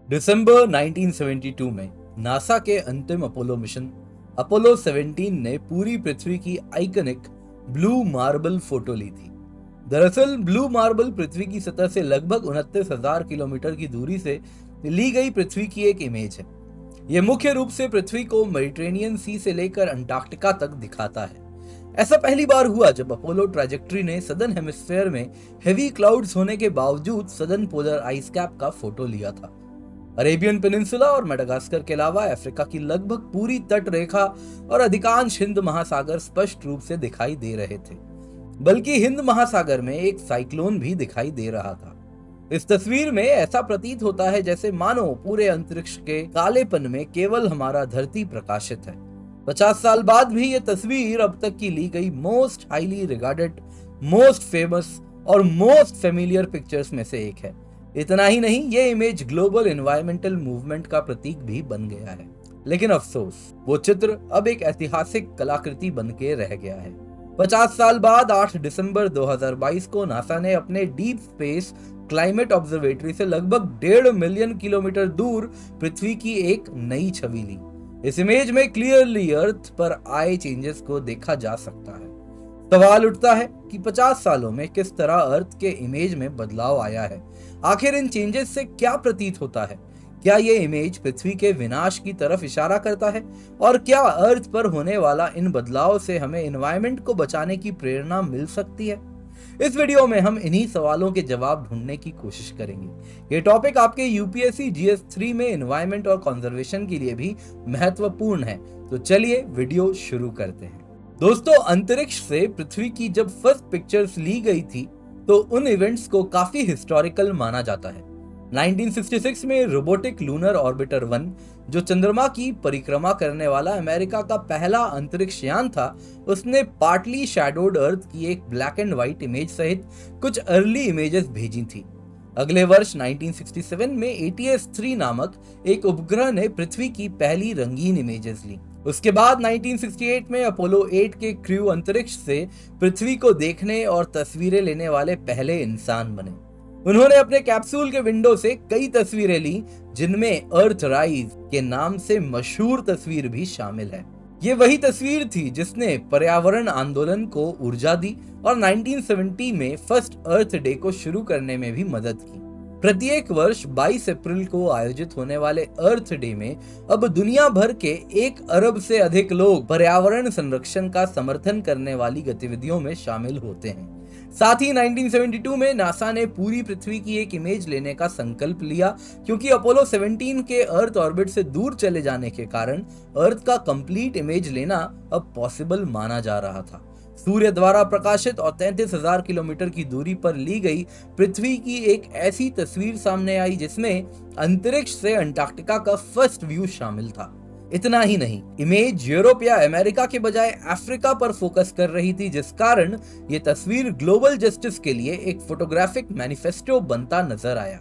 दिसंबर 1972 में नासा के अंतिम अपोलो मिशन अपोलो 17 ने पूरी पृथ्वी की आइकनिक ब्लू मार्बल फोटो ली थी। दरअसल ब्लू मार्बल पृथ्वी की सतह से लगभग 29,000 किलोमीटर की दूरी से ली गई पृथ्वी की एक इमेज है। यह मुख्य रूप से पृथ्वी को मेडिटेरेनियन सी से लेकर अंटार्कटिका तक दिखाता है। ऐसा पहली बार हुआ जब अपोलो ट्रैजेक्टरी ने सदर्न हेमिस्फेयर में हेवी क्लाउड्स होने के बावजूद सदर्न पोलर आइस कैप का फोटो लिया था। अरेबियन पेनिनसुला और मेडागास्कर के अलावा अफ्रीका की लगभग पूरी तट रेखा और अधिकांश हिंद महासागर स्पष्ट रूप से दिखाई दे रहे थे, बल्कि हिंद महासागर में एक साइक्लोन भी दिखाई दे रहा था। इस तस्वीर में ऐसा प्रतीत होता है जैसे मानो पूरे अंतरिक्ष के कालेपन में केवल हमारा धरती प्रकाशित है। 50 साल बाद भी ये तस्वीर अब तक की ली गई most highly regarded, most famous और मोस्ट फेमिलियर पिक्चर्स में से एक है। इतना ही नहीं, ये इमेज ग्लोबल एनवायरमेंटल मूवमेंट का प्रतीक भी बन गया है। लेकिन अफसोस, वो चित्र अब एक ऐतिहासिक कलाकृति बन के रह गया है। 50 साल बाद 8 दिसंबर 2022 को नासा ने अपने डीप स्पेस क्लाइमेट ऑब्जर्वेटरी से लगभग 1.5 मिलियन किलोमीटर दूर पृथ्वी की एक नई छवि ली। इस इमेज में क्लियरली अर्थ पर आए चेंजेस को देखा जा सकता है। सवाल उठता है कि 50 सालों में किस तरह अर्थ के इमेज में बदलाव आया है। आखिर इन चेंजेस से क्या प्रतीत होता है? क्या ये इमेज पृथ्वी के विनाश की तरफ इशारा करता है? और क्या अर्थ पर होने वाला इन बदलाव से हमें एनवायरनमेंट को बचाने की प्रेरणा मिल सकती है? इस वीडियो में हम इन्हीं सवालों के जवाब ढूंढने की कोशिश करेंगे। ये टॉपिक आपके यूपीएससी GS3 में एनवायरनमेंट और कंजर्वेशन के लिए भी महत्वपूर्ण है। तो चलिए वीडियो शुरू करते हैं। दोस्तों, अंतरिक्ष से पृथ्वी की जब फर्स्ट पिक्चर्स ली गई थी तो उन इवेंट्स को काफी हिस्टोरिकल माना जाता है। 1966 में रोबोटिक लूनर ऑर्बिटर 1, जो चंद्रमा की परिक्रमा करने वाला अमेरिका का पहला अंतरिक्ष यान था, उसने पार्टली शैडोड अर्थ की एक ब्लैक एंड व्हाइट इमेज सहित कुछ अर्ली इमेजेस भेजी थी। अगले वर्ष 1967 में ATS-3 नामक एक उपग्रह ने पृथ्वी की पहली रंगीन इमेजेस ली। उसके बाद 1968 में अपोलो 8 के क्रू अंतरिक्ष से पृथ्वी को देखने और तस्वीरें लेने वाले पहले इंसान बने। उन्होंने अपने कैप्सूल के विंडो से कई तस्वीरें ली, जिनमें अर्थ राइज के नाम से मशहूर तस्वीर भी शामिल है। ये वही तस्वीर थी जिसने पर्यावरण आंदोलन को ऊर्जा दी और 1970 में फर्स्ट अर्थ डे को शुरू करने में भी मदद की। प्रत्येक वर्ष 22 अप्रैल को आयोजित होने वाले अर्थ डे में अब दुनिया भर के 1 अरब से अधिक लोग पर्यावरण संरक्षण का समर्थन करने वाली गतिविधियों में शामिल होते हैं। साथ ही 1972 में नासा ने पूरी पृथ्वी की एक इमेज लेने का संकल्प लिया, क्योंकि अपोलो 17 के अर्थ ऑर्बिट से दूर चले जाने के कारण अर्थ का कंप्लीट इमेज लेना अब पॉसिबल माना जा रहा था। सूर्य द्वारा प्रकाशित और 33,000 किलोमीटर की दूरी पर ली गई पृथ्वी की एक ऐसी तस्वीर सामने आई जिसमें अंतरिक्ष से अंटार्कटिका का फर्स्ट व्यू शामिल था। इतना ही नहीं, इमेज यूरोप या अमेरिका के बजाय अफ्रीका पर फोकस कर रही थी, जिस कारण ये तस्वीर ग्लोबल जस्टिस के लिए एक फोटोग्राफिक मैनिफेस्टो बनता नजर आया।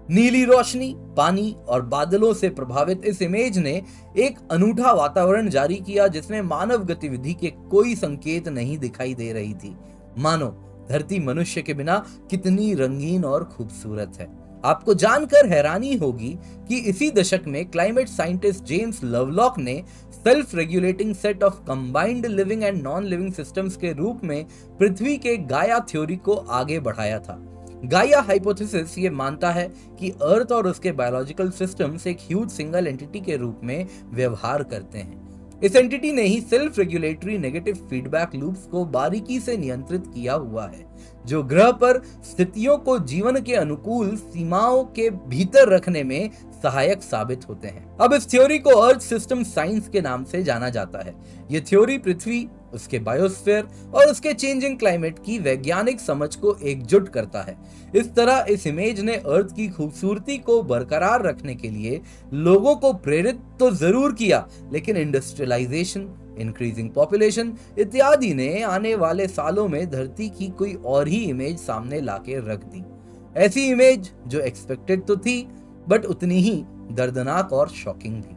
नीली रोशनी, पानी और बादलों से प्रभावित इस इमेज ने एक अनूठा वातावरण जारी किया जिसमें मानव गतिविधि के कोई संकेत नहीं दिखाई दे रही थी। मानो धरती मनुष्य के बिना कितनी रंगीन और खूबसूरत है। आपको जानकर हैरानी होगी कि इसी दशक में क्लाइमेट साइंटिस्ट जेम्स लवलॉक ने self regulating set of combined living and non living systems के रूप में पृथ्वी के गाया थ्योरी को आगे बढ़ाया था। गाया हाइपोथेसिस ये मानता है कि अर्थ और उसके बायोलॉजिकल सिस्टम्स एक ह्यूज सिंगल एंटिटी के रूप में व्यवहार करते हैं। इस एंटिटी ने ही self regulatory negative feedback loops को बारीकी से नियंत्रित किया हुआ है, जो ग्रह पर स्थितियों को जीवन के अनुकूल सीमाओं के भीतर रखने में सहायक साबित होते हैं। अब इस थ्योरी को अर्थ सिस्टम साइंस के नाम से जाना जाता है। यह थ्योरी पृथ्वी, उसके बायोस्फीयर और उसके चेंजिंग क्लाइमेट की वैज्ञानिक समझ को एकजुट करता है। इस तरह इस इमेज ने अर्थ की खूबसूरती को बरकरार रखने के लिए लोगों को प्रेरित तो जरूर किया, लेकिन इंडस्ट्रियलाइजेशन, इंक्रीजिंग पॉपुलेशन इत्यादि ने आने वाले सालों में धरती की कोई और ही इमेज सामने लाके रख दी। ऐसी इमेज जो एक्सपेक्टेड तो थी, बट उतनी ही दर्दनाक और शॉकिंग भी।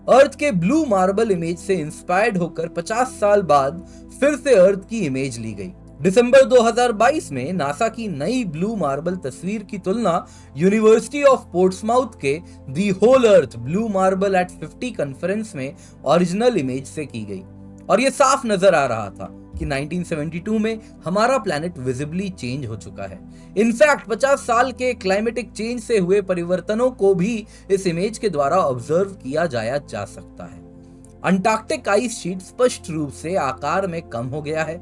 अर्थ के ब्लू मार्बल इमेज से इंस्पायर्ड होकर 50 साल बाद फिर से अर्थ की इमेज ली गई। दिसंबर 2022 में नासा की नई ब्लू मार्बल तस्वीर की तुलना यूनिवर्सिटी ऑफ पोर्ट्समाउथ के the whole earth blue marble at 50 conference में ओरिजिनल इमेज से की गई और यह साफ नजर आ रहा था कि 1972 में हमारा प्लैनेट विजिबली चेंज हो चुका है। इनफैक्ट 50 साल के क्लाइमेटिक चेंज से हुए परिवर्तनों को भी इस इमेज के द्वारा ऑब्जर्व किया जा सकता है। अंटार्कटिक आइस शीट स्पष्ट रूप से आकार में कम हो गया है।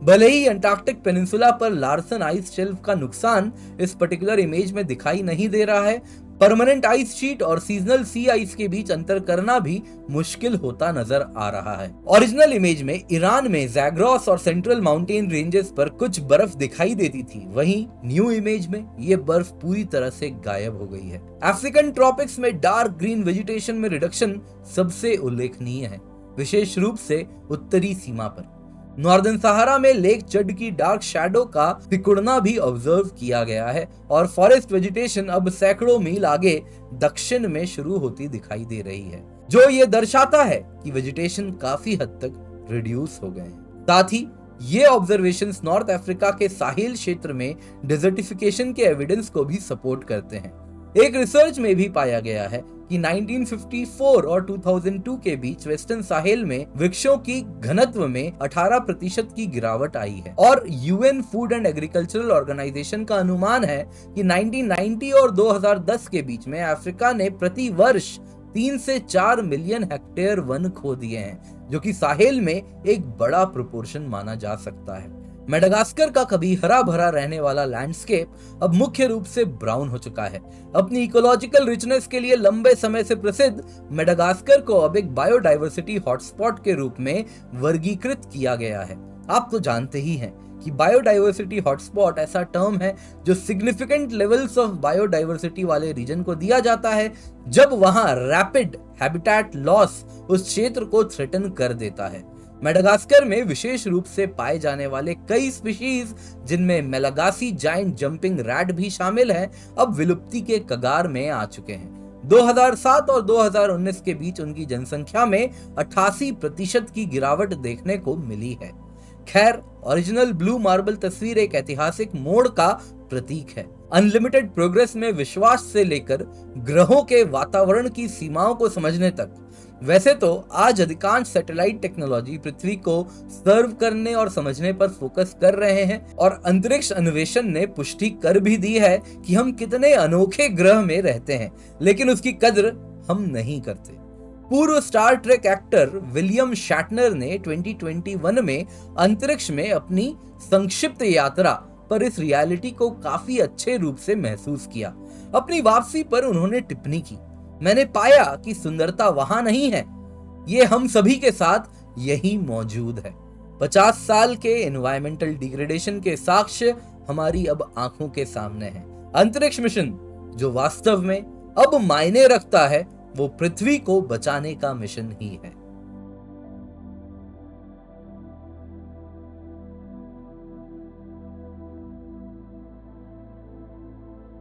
भले ही अंटार्कटिक पेनिनसुला पर लार्सन आइस शेल्फ का नुकसान इस पर्टिकुलर इमेज में दिखाई नहीं दे रहा है, परमानेंट आइस शीट और सीजनल सी आइस के बीच अंतर करना भी मुश्किल होता नजर आ रहा है। ओरिजिनल इमेज में ईरान में ज़ैग्रोस और सेंट्रल माउंटेन रेंजेस पर कुछ बर्फ दिखाई देती थी, वहीं न्यू इमेज में ये बर्फ पूरी तरह से गायब हो गई है। अफ्रीकन ट्रॉपिक्स में डार्क ग्रीन वेजिटेशन में रिडक्शन सबसे उल्लेखनीय है, विशेष रूप से उत्तरी सीमा पर। नॉर्दर्न सहारा में लेक चड की डार्क शैडो का सिकुड़ना भी ऑब्जर्व किया गया है और फॉरेस्ट वेजिटेशन अब सैकड़ों मील आगे दक्षिण में शुरू होती दिखाई दे रही है, जो ये दर्शाता है कि वेजिटेशन काफी हद तक रिड्यूस हो गए हैं। साथ ही ये ऑब्जर्वेशंस नॉर्थ अफ्रीका के साहिल क्षेत्र में डिजर्टिफिकेशन के एविडेंस को भी सपोर्ट करते हैं। एक रिसर्च में भी पाया गया है कि 1954 और 2002 के बीच वेस्टर्न साहेल में वृक्षों की घनत्व में 18% की गिरावट आई है और UN food and agricultural organisation का अनुमान है कि 1990 और 2010 के बीच में अफ्रीका ने प्रति वर्ष 3 से 4 मिलियन हेक्टेयर वन खो दिए हैं, जो कि साहेल में एक बड़ा प्रोपोर्शन माना जा सकता है। मेडागास्कर का कभी हरा भरा रहने वाला लैंडस्केप अब मुख्य रूप से ब्राउन हो चुका है। अपनी इकोलॉजिकल रिचनेस के लिए लंबे समय से प्रसिद्ध मेडागास्कर को अब एक बायोडाइवर्सिटी हॉटस्पॉट के रूप में वर्गीकृत किया गया है। आप तो जानते ही हैं कि बायोडाइवर्सिटी हॉटस्पॉट ऐसा टर्म है जो सिग्निफिकेंट लेवल्स ऑफ बायोडाइवर्सिटी वाले रीजन को दिया जाता है जब वहां रैपिड हैबिटेट लॉस उस क्षेत्र को थ्रेटन कर देता है। मेडागास्कर में विशेष रूप से पाए जाने वाले कई स्पीशीज, जिनमें मेलागासी जायंट जंपिंग रैट भी शामिल है, अब विलुप्ति के कगार में आ चुके हैं। 2007 और 2019 के बीच उनकी जनसंख्या में 88% की गिरावट देखने को मिली है। खैर, ओरिजिनल ब्लू मार्बल तस्वीर एक ऐतिहासिक मोड़ का प्रतीक है। अनलिमिटेड प्रोग्रेस में विश्वास से लेकर ग्रहों के वातावरण की सीमाओं को समझने तक। वैसे तो आज अधिकांश सैटेलाइट टेक्नोलॉजी पृथ्वी को सर्व करने और समझने पर फोकस कर रहे हैं और अंतरिक्ष अन्वेषण ने पुष्टि कर भी दी है कि हम कितने अनोखे ग्रह में रहते हैं, लेकिन उसकी कद्र हम नहीं करते। पूर्व स्टार ट्रेक एक्टर विलियम शैटनर ने 2021 में अंतरिक्ष में अपनी संक्षिप्त यात्रा पर इस रियलिटी को काफी अच्छे रूप से महसूस किया। अपनी वापसी पर उन्होंने टिप्पणी की, मैंने पाया कि सुंदरता वहां नहीं है, ये हम सभी के साथ यही मौजूद है। 50 साल के एनवायरमेंटल डिग्रेडेशन के साक्ष्य हमारी अब आंखों के सामने हैं। अंतरिक्ष मिशन जो वास्तव में अब मायने रखता है वो पृथ्वी को बचाने का मिशन ही है।